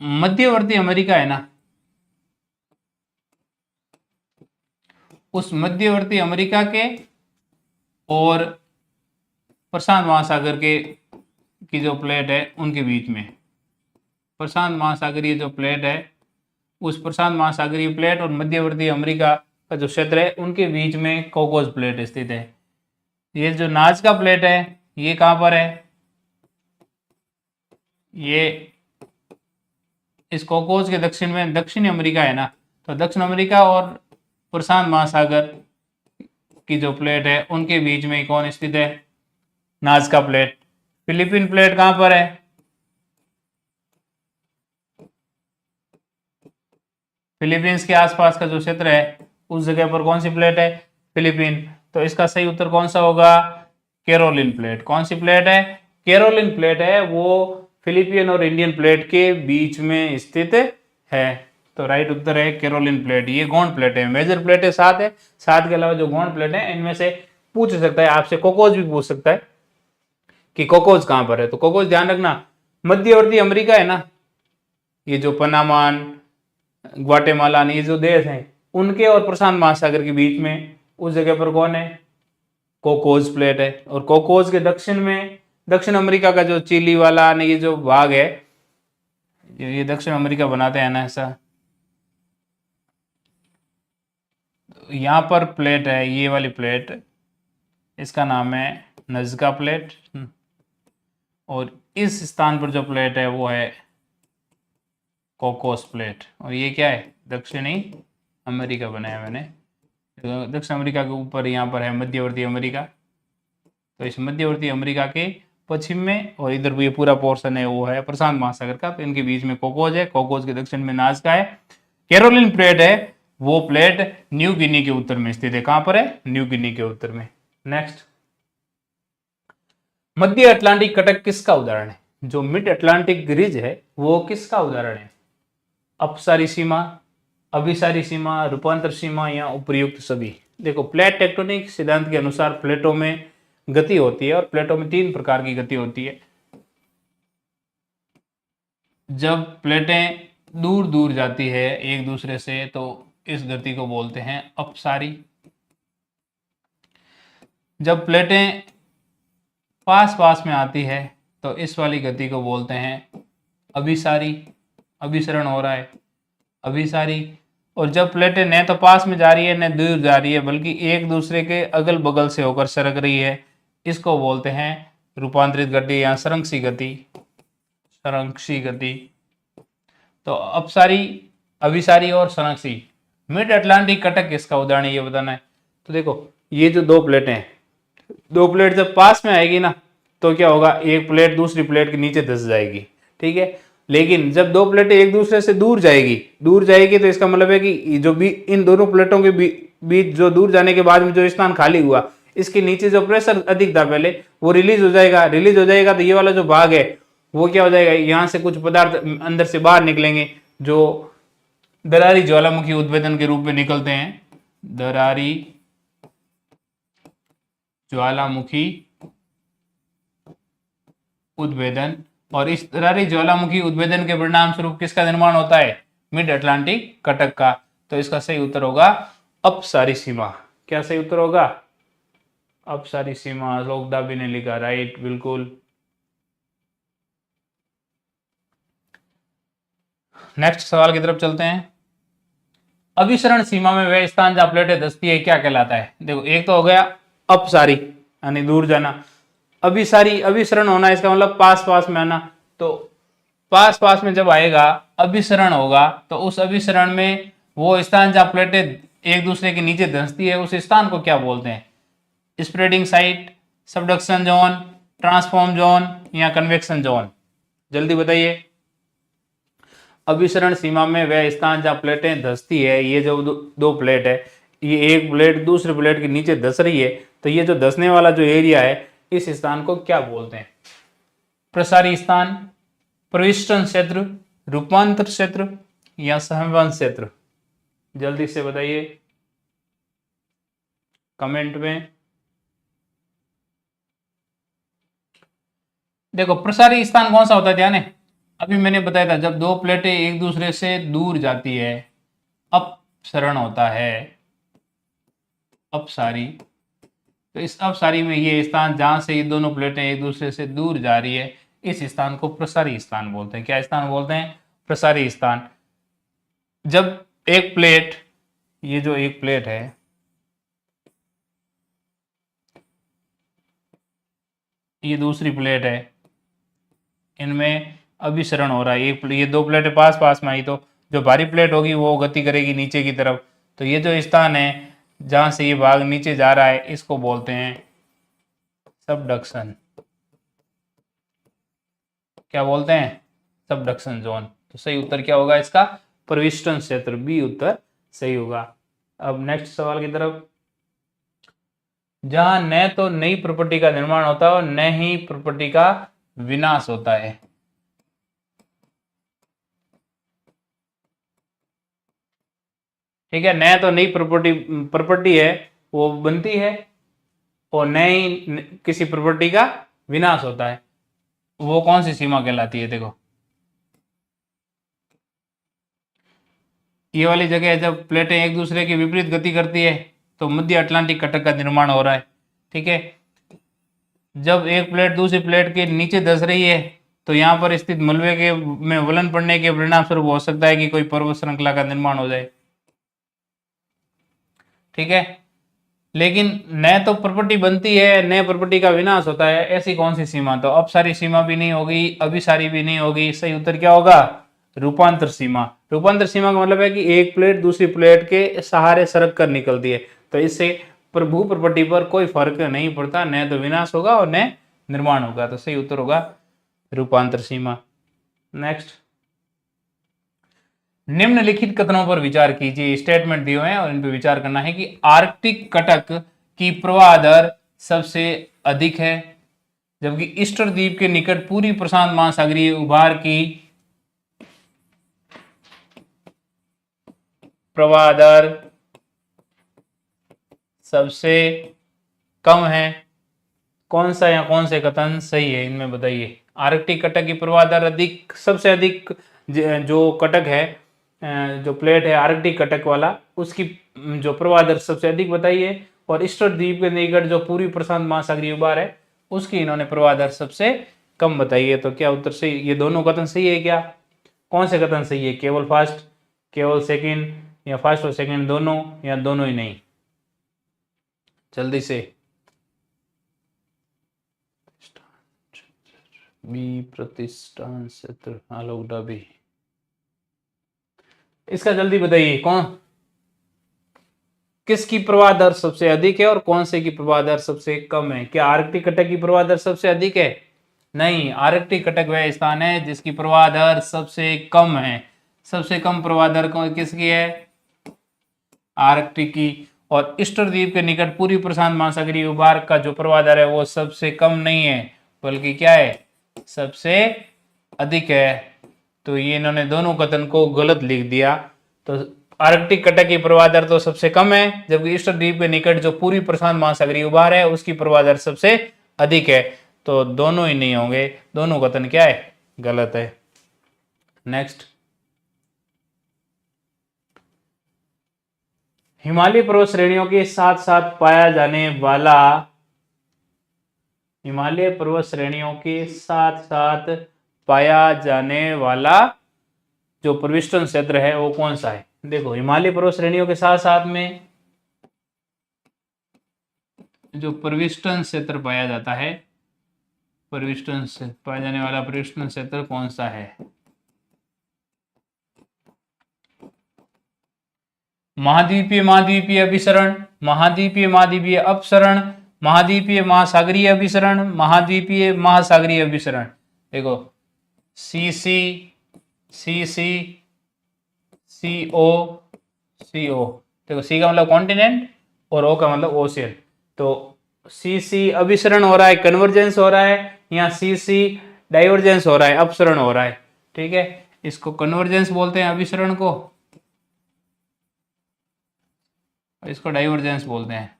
मध्यवर्ती अमेरिका है ना, उस मध्यवर्ती अमेरिका के और प्रशांत महासागर के की जो प्लेट है उनके बीच में, प्रशांत महासागरीय जो प्लेट है, उस प्रशांत महासागरीय प्लेट और मध्यवर्ती अमेरिका का जो क्षेत्र है उनके बीच में कोकोस प्लेट स्थित है। ये जो नाजका प्लेट है ये कहां पर है? ये इस कोकोस के दक्षिण में दक्षिणी अमेरिका है ना, तो दक्षिण अमेरिका और प्रशांत महासागर की जो प्लेट है उनके बीच में कौन स्थित है? नाजका प्लेट। फिलीपीन प्लेट कहां पर है? फिलीपींस के आसपास का जो क्षेत्र है उस जगह पर कौन सी प्लेट है? फिलीपीन। तो इसका सही उत्तर कौन सा होगा? Caroline plate. कौन सी प्लेट है? कैरोलिन प्लेट है, वो फिलीपीन और इंडियन प्लेट के बीच में स्थित है। तो राइट उत्तर है कैरोलिन प्लेट। ये गौंड प्लेट है, मेजर प्लेट है 7 है, 7 के अलावा जो गौंड प्लेट है इनमें से पूछ सकता है आपसे, कोकोस भी पूछ सकता है कि कोकोस कहां पर है। तो कोकोस ध्यान रखना, मध्यवर्ती अमेरिका है ना, ये जो पनामान, ग्वाटेमाला, ये जो देश हैं उनके और प्रशांत महासागर के बीच में उस जगह पर कौन है? कोकोस प्लेट है। और कोकोस के दक्षिण में दक्षिण अमेरिका का जो चिली वाला ने ये जो भाग है, ये दक्षिण अमेरिका बनाते हैं ना ऐसा, यहां पर प्लेट है, ये वाली प्लेट, इसका नाम है नजका प्लेट। और इस स्थान पर जो प्लेट है वो है कोकोस प्लेट। और ये क्या है? दक्षिणी अमेरिका बनाया मैंने, दक्षिण अमेरिका के ऊपर यहाँ पर है मध्यवर्ती अमेरिका, तो इस मध्यवर्ती अमेरिका के पश्चिम में और इधर भी ये पूरा पोर्शन है वो है प्रशांत महासागर का, तो इनके बीच में कोकोस है, कोकोस के दक्षिण में नाजका है। कैरोलिन प्लेट है, वो प्लेट न्यू गिनी के उत्तर में स्थित है। कहां पर है? न्यू गिनी के उत्तर में। नेक्स्ट, मध्य अटलांटिक कटक किसका उदाहरण है? जो मिड अटलांटिक रिज है वो किसका उदाहरण है? अपसारी सीमा, अभिसारी सीमा, रूपांतर सीमा या उपयुक्त सभी? देखो प्लेट टेक्टोनिक सिद्धांत के अनुसार प्लेटों में गति होती है और प्लेटों में 3 प्रकार की गति होती है। जब प्लेटें दूर दूर जाती है एक दूसरे से तो इस गति को बोलते हैं अपसारी। जब प्लेटें पास पास में आती है तो इस वाली गति को बोलते हैं अभिसारी, अभिसरण हो रहा है, अभिसारी। और जब प्लेटें न तो पास में जा रही है न दूर जा रही है बल्कि एक दूसरे के अगल बगल से होकर सरक रही है, इसको बोलते हैं रूपांतरित गति या संरक्षी गति, संरक्षी गति। तो अपसारी, अभिसारी और संरक्षी। मिड अटलांटिक कटक किसका उदाहरण है ये बताना है। तो देखो ये जो 2 प्लेटें हैं, 2 प्लेट जब पास में आएगी ना तो क्या होगा? एक प्लेट दूसरी प्लेट के नीचे धंस जाएगी, ठीक है। लेकिन जब 2 प्लेटें एक दूसरे से दूर जाएगी तो इसका मतलब है कि जो भी इन दोनों प्लेटों के बीच जो दूर जाने के बाद में जो स्थान खाली हुआ, इसके नीचे जो प्रेशर अधिक था पहले वो रिलीज हो जाएगा। रिलीज हो जाएगा तो ये वाला जो भाग है वो क्या हो जाएगा? यहाँ से कुछ पदार्थ अंदर से बाहर निकलेंगे जो दरारी ज्वालामुखी उद्भेदन के रूप में निकलते हैं, दरारी ज्वालामुखी उद्भेदन। और इस दरारी ज्वालामुखी उद्भेदन के परिणाम स्वरूप किसका निर्माण होता है? मिड अटलांटिक कटक का। तो इसका सही उत्तर होगा अपसारी सीमा। क्या सही उत्तर होगा? अपसारी सीमा। लोकदाबी ने लिखा, राइट, बिल्कुल। नेक्स्ट सवाल की तरफ चलते हैं। अभिसरण सीमा में वह स्थान जहां प्लेटें धंसती है क्या कहलाता है? देखो एक तो हो गया अपसारी यानी दूर जाना, अभिसारी अभिसरण होना, इसका मतलब पास पास में आना। तो पास पास में जब आएगा, अभिसरण होगा, तो उस अभिसरण में वो स्थान जहां प्लेटें एक दूसरे के नीचे धंसती है, उस स्थान को क्या बोलते हैं? Spreading site, subduction zone, transform zone या कन्वेक्शन जोन? जल्दी बताइए। अभिसरण सीमा में वह स्थान जहां प्लेटें धंसती है, ये जो दो प्लेट है, ये एक प्लेट दूसरी प्लेट के नीचे धंस रही है, तो ये जो धंसने वाला जो एरिया है, इस स्थान को क्या बोलते हैं? प्रसारी स्थान, प्रविष्टन क्षेत्र, रूपांतर क्षेत्र या सहवन क्षेत्र? जल्दी से बताइए कमेंट में। देखो, प्रसारी स्थान कौन सा होता है, ध्यान है, अभी मैंने बताया था, जब दो प्लेटें एक दूसरे से दूर जाती है, अपसरण होता है, अपसारी। तो इस अपसारी में ये स्थान जहां से ये दोनों प्लेटें एक दूसरे से दूर जा रही है, इस स्थान को प्रसारी स्थान बोलते हैं। क्या स्थान बोलते हैं? प्रसारी स्थान। जब एक प्लेट, ये जो एक प्लेट है, ये दूसरी प्लेट है, इनमें अभिसरण हो रहा है, ये दो प्लेटें पास पास में आई, तो जो भारी प्लेट होगी वो गति करेगी नीचे की तरफ, तो ये जो स्थान है जहां से ये भाग नीचे जा रहा है, इसको बोलते हैं सबडक्शन। क्या बोलते हैं? Subduction zone. तो सही उत्तर क्या होगा इसका? प्रविष्टन क्षेत्र, बी उत्तर सही होगा। अब नेक्स्ट सवाल की तरफ। जहां न तो नई प्रॉपर्टी का निर्माण होता है और न ही प्रॉपर्टी का विनाश होता है। ठीक है, न तो नई प्रॉपर्टी है वो बनती है, और न ही किसी प्रॉपर्टी का विनाश होता है। वो कौन सी सीमा कहलाती है? देखो, ये वाली जगह जब प्लेटें एक दूसरे की विपरीत गति करती है, तो मध्य अटलांटिक कटक का निर्माण हो रहा है। ठीक है, जब एक प्लेट दूसरी प्लेट के नीचे धंस रही है, तो यहाँ पर स्थित मलबे के में वलन पड़ने के परिणाम स्वरूप हो सकता है कि कोई पर्वत श्रृंखला का निर्माण हो जाए। ठीक है, लेकिन न तो प्रॉपर्टी बनती है न प्रॉपर्टी का विनाश होता है, ऐसी कौन सी सीमा? तो अपसारी सीमा भी नहीं होगी, अभिसारी भी नहीं होगी। सही उत्तर क्या होगा? रूपांतर सीमा। रूपांतर सीमा का मतलब है कि एक प्लेट दूसरी प्लेट के सहारे सरक कर निकलती है, तो इससे भू प्रॉपर्टी पर कोई फर्क नहीं पड़ता, न तो विनाश होगा और न निर्माण होगा। तो सही उत्तर होगा रूपांतर सीमा। नेक्स्ट, निम्नलिखित कथनों पर विचार कीजिए। स्टेटमेंट दिए हुए हैं और इन पर विचार करना है कि आर्कटिक कटक की प्रवाह दर सबसे अधिक है, जबकि ईस्टर द्वीप के निकट पूरी प्रशांत महासागरीय उभार की प्रवाह दर सबसे कम है। कौन सा या कौन से कथन सही है, इनमें बताइए। आर्कटिक कटक की प्रवाह दर अधिक, सबसे अधिक जो कटक है, जो प्लेट है आर्कटिक कटक वाला, उसकी जो प्रवाह दर सबसे अधिक बताइए, और ईस्टर द्वीप के निकट जो पूरी प्रशांत महासागरीय उभार है, उसकी इन्होंने प्रवाह दर सबसे कम बताइए। तो क्या उत्तर सही? ये दोनों कथन सही है क्या? कौन से कथन सही है? केवल फर्स्ट, केवल सेकंड, या फर्स्ट और सेकंड दोनों, या दोनों ही नहीं? जल्दी से। बी प्रतिष्ठान क्षेत्र, आलोक डाबी। इसका जल्दी बताइए, कौन किसकी प्रवाह दर सबसे अधिक है और कौन से की प्रवाह दर सबसे कम है? क्या आर्कटिक कटक की प्रवाह दर सबसे अधिक है? नहीं, आर्कटिक कटक वह स्थान है जिसकी प्रवाह दर सबसे कम है। सबसे कम प्रवाह दर किसकी है? आर्कटिक की। और ईस्टर द्वीप के निकट पूरी प्रशांत महासागरीय उभार का जो प्रवाह दर है वो सबसे कम नहीं है, बल्कि क्या है? सबसे अधिक है। तो ये इन्होंने दोनों कथन को गलत लिख दिया। तो आर्कटिक कटक की प्रवाह दर तो सबसे कम है, जबकि ईस्टर द्वीप के निकट जो पूरी प्रशांत महासागरीय उभार है उसकी प्रवाह दर सबसे अधिक है। तो दोनों ही नहीं होंगे, दोनों कथन क्या है? गलत है। नेक्स्ट, हिमालय पर्वत श्रेणियों के साथ साथ पाया जाने वाला, हिमालय पर्वत श्रेणियों के साथ साथ पाया जाने वाला जो प्रविष्टन क्षेत्र है वो कौन सा है? देखो, हिमालय पर्वत श्रेणियों के साथ साथ में जो प्रविष्टन क्षेत्र पाया जाता है, प्रविष्टन से पाया जाने वाला प्रविष्टन क्षेत्र कौन सा है? महाद्वीपीय महाद्वीपीय अभिसरण, महाद्वीपीय महाद्वीपीय अपसरण, महाद्वीपीय महासागरीय अभिसरण, महाद्वीपीय महासागरीय अभिसरण। देखो सी सी सी सी सी ओ सी ओ, देखो सी का मतलब कॉन्टिनेंट और ओ का मतलब ओशियन। तो सी सी अभिसरण हो रहा है, कन्वर्जेंस हो रहा है, यहाँ सी सी डाइवर्जेंस हो रहा है, अपसरण हो रहा है। ठीक है, इसको कन्वर्जेंस बोलते हैं अभिसरण को, इसको डाइवर्जेंस बोलते हैं।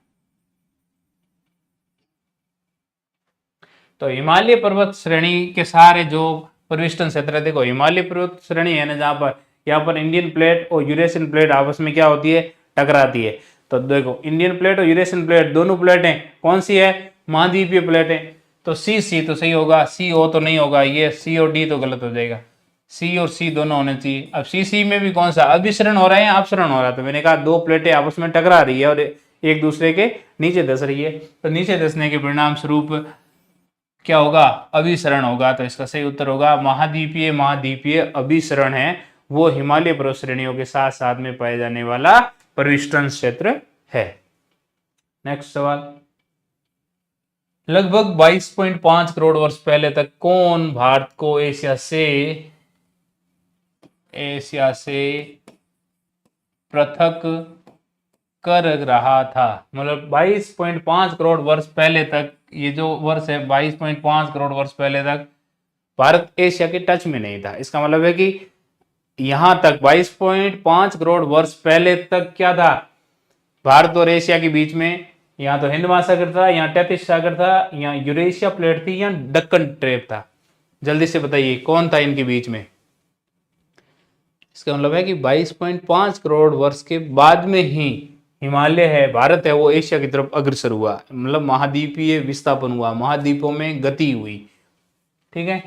तो हिमालय पर्वत श्रेणी के सारे जो परिवेष्टन क्षेत्र है, देखो हिमालय पर्वत श्रेणी है ना, जहां पर यहाँ पर इंडियन प्लेट और यूरेशियन प्लेट आपस में क्या होती है, टकराती है। तो देखो इंडियन प्लेट और यूरेशियन प्लेट दोनों प्लेटें कौन सी है, महाद्वीपीय प्लेटें। तो सी सी तो सही होगा, सी ओ तो नहीं होगा, ये सी और डी तो गलत हो जाएगा, सी और सी दोनों होने चाहिए। अब सी सी में भी कौन सा अभिसरण हो रहा है या अपसरण हो रहा है, तो मैंने कहा दो प्लेटें आपस में टकरा रही है और एक दूसरे के नीचे धस रही है, तो नीचे धसने के परिणाम स्वरूप क्या होगा, अभिसरण होगा। तो इसका सही उत्तर होगा महाद्वीपीय महाद्वीपीय अभिसरण है, वो हिमालय पर्वत श्रेणियों के साथ साथ में पाए जाने वाला परिवेष्टन क्षेत्र है। नेक्स्ट सवाल, लगभग 22.5 करोड़ वर्ष पहले तक कौन भारत को एशिया से पृथक कर रहा था। मतलब 22.5 करोड़ वर्ष पहले तक, ये जो वर्ष है 22.5 करोड़ वर्ष पहले तक भारत एशिया के टच में नहीं था। इसका मतलब है कि यहां तक 22.5 करोड़ वर्ष पहले तक क्या था, भारत और एशिया के बीच में यहाँ तो हिंद महासागर था, यहाँ तैतीस सागर था, यहाँ यूरेशिया प्लेट थी, यहाँ दक्कन ट्रेप था। जल्दी से बताइए कौन था इनके बीच में। इसका मतलब है कि 22.5 करोड़ वर्ष के बाद में ही हिमालय है, भारत है, वो एशिया की तरफ अग्रसर हुआ, मतलब महाद्वीपीय विस्थापन हुआ, महाद्वीपों में गति हुई। ठीक है,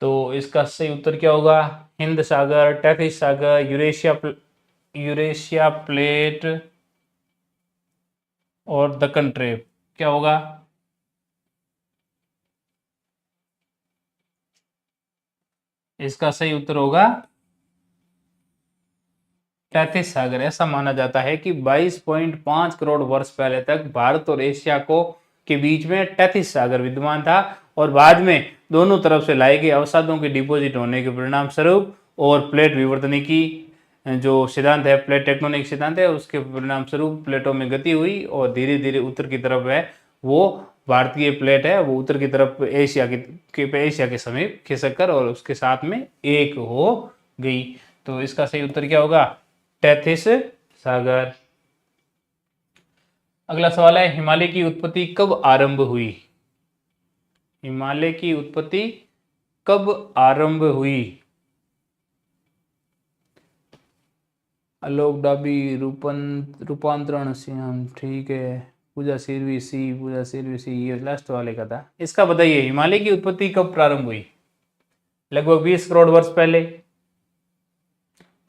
तो इसका सही उत्तर क्या होगा, हिंद सागर, तैतीस सागर, यूरेशिया प्लेट और दक्कन ट्रेप, क्या होगा, इसका सही उत्तर होगा तैतीस सागर। ऐसा माना जाता है कि 22.5 करोड़ वर्ष पहले तक भारत और एशिया को के बीच में तैतीस सागर विद्यमान था, और बाद में दोनों तरफ से लाए गए अवसादों के डिपॉजिट होने के परिणाम स्वरूप और प्लेट विवर्तनिकी जो सिद्धांत है, प्लेट टेक्टोनिक सिद्धांत है, उसके परिणाम स्वरूप प्लेटों में गति हुई और धीरे धीरे उत्तर की तरफ है वो भारतीय प्लेट है, वो उत्तर की तरफ एशिया के समीप खिसक कर और उसके साथ में एक हो गई। तो इसका सही उत्तर क्या होगा, तैतीस सागर। अगला सवाल है, हिमालय की उत्पत्ति कब आरंभ हुई। हिमालय की उत्पत्ति कब आरंभ हुई। आलोक डाबी, रूपांतरण श्याम, ठीक है, पूजा सिरवी सी, ये लास्ट वाले का था। इसका बताइए हिमालय की उत्पत्ति कब प्रारंभ हुई। लगभग 20 करोड़ वर्ष पहले।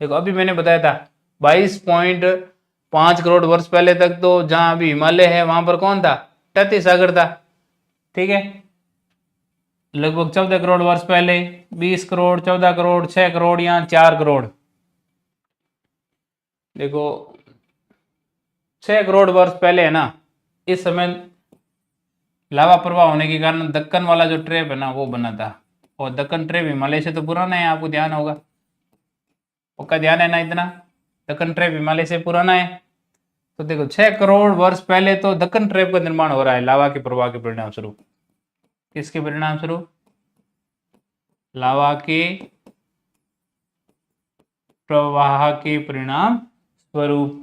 देखो अभी मैंने बताया था 22.5 करोड़ वर्ष पहले तक तो जहां अभी हिमालय है वहां पर कौन था, तैतीस सागर था। ठीक है, लगभग 14 करोड़ वर्ष पहले 20 करोड़, 14 करोड़, 6 करोड़, या 4 करोड़। देखो 6 करोड़ वर्ष पहले है ना, इस समय लावा प्रवाह होने के कारण दक्कन वाला जो ट्रेप है ना वो बना था, और दक्कन ट्रेप हिमालय से तो पुराना है, आपको ध्यान होगा, पक्का ध्यान है ना इतना, दक्कन ट्रेप हिमालय से पुराना है। तो देखो 6 करोड़ वर्ष पहले तो दक्कन ट्रेप का निर्माण हो रहा है लावा के प्रवाह के परिणाम स्वरूप। किसके परिणाम स्वरूप, लावा के प्रवाह के परिणाम स्वरूप।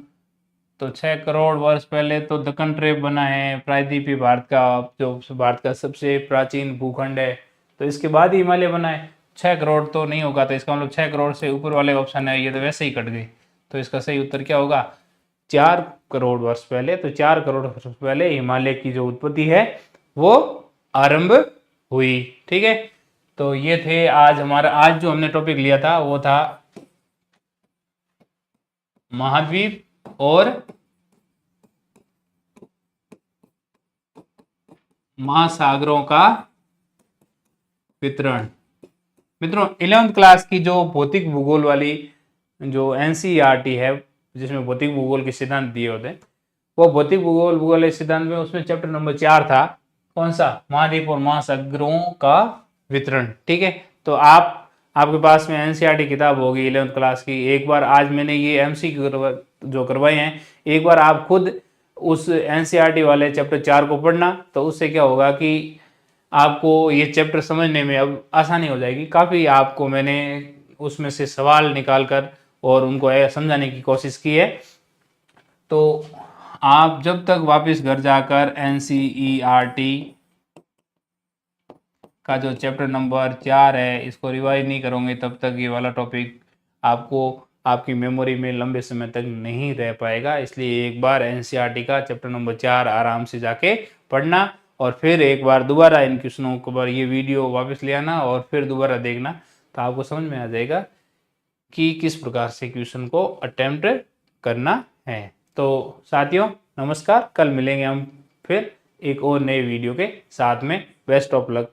तो 6 करोड़ वर्ष पहले तो दक्कन ट्रेप बना है, प्रायद्वीपीय भारत का, जो भारत का सबसे प्राचीन भूखंड है, तो इसके बाद ही हिमालय बना है। 6 करोड़ तो नहीं होगा, तो इसका मतलब 6 करोड़ से ऊपर वाले ऑप्शन है ये तो वैसे ही कट गए। तो इसका सही उत्तर क्या होगा, 4 करोड़ वर्ष पहले। तो 4 करोड़ वर्ष पहले हिमालय की जो उत्पत्ति है वो आरंभ हुई। ठीक है, तो ये थे आज जो हमने टॉपिक लिया था वो था महाद्वीप और महासागरों का वितरण। मित्रों 11वीं क्लास की जो भौतिक भूगोल वाली जो एनसीईआरटी है जिसमें भौतिक भूगोल के सिद्धांत दिए होते हैं, वो भौतिक भूगोल के सिद्धांत में उसमें चैप्टर नंबर 4 था, कौन सा, महाद्वीप और महासागरों का वितरण। ठीक है, तो आपके पास में एनसीईआरटी किताब होगी 11th क्लास की। एक बार आज मैंने ये एमसीक्यू जो करवाए हैं, एक बार आप खुद उस एनसीईआरटी वाले चैप्टर 4 को पढ़ना, तो उससे क्या होगा कि आपको ये चैप्टर समझने में अब आसानी हो जाएगी। काफ़ी आपको मैंने उसमें से सवाल निकाल कर और उनको समझाने की कोशिश की है। तो आप जब तक वापस घर जाकर एनसीईआरटी का जो चैप्टर नंबर 4 है इसको रिवाइज नहीं करोगे, तब तक ये वाला टॉपिक आपको आपकी मेमोरी में लंबे समय तक नहीं रह पाएगा। इसलिए एक बार एनसीईआरटी का चैप्टर नंबर 4 आराम से जाके पढ़ना, और फिर एक बार दोबारा इन क्वेश्चनों को पर ये वीडियो वापस ले आना और फिर दोबारा देखना, तो आपको समझ में आ जाएगा कि किस प्रकार से क्वेश्चन को अटेम्प्ट करना है। तो साथियों नमस्कार, कल मिलेंगे हम फिर एक और नए वीडियो के साथ में। Best of luck.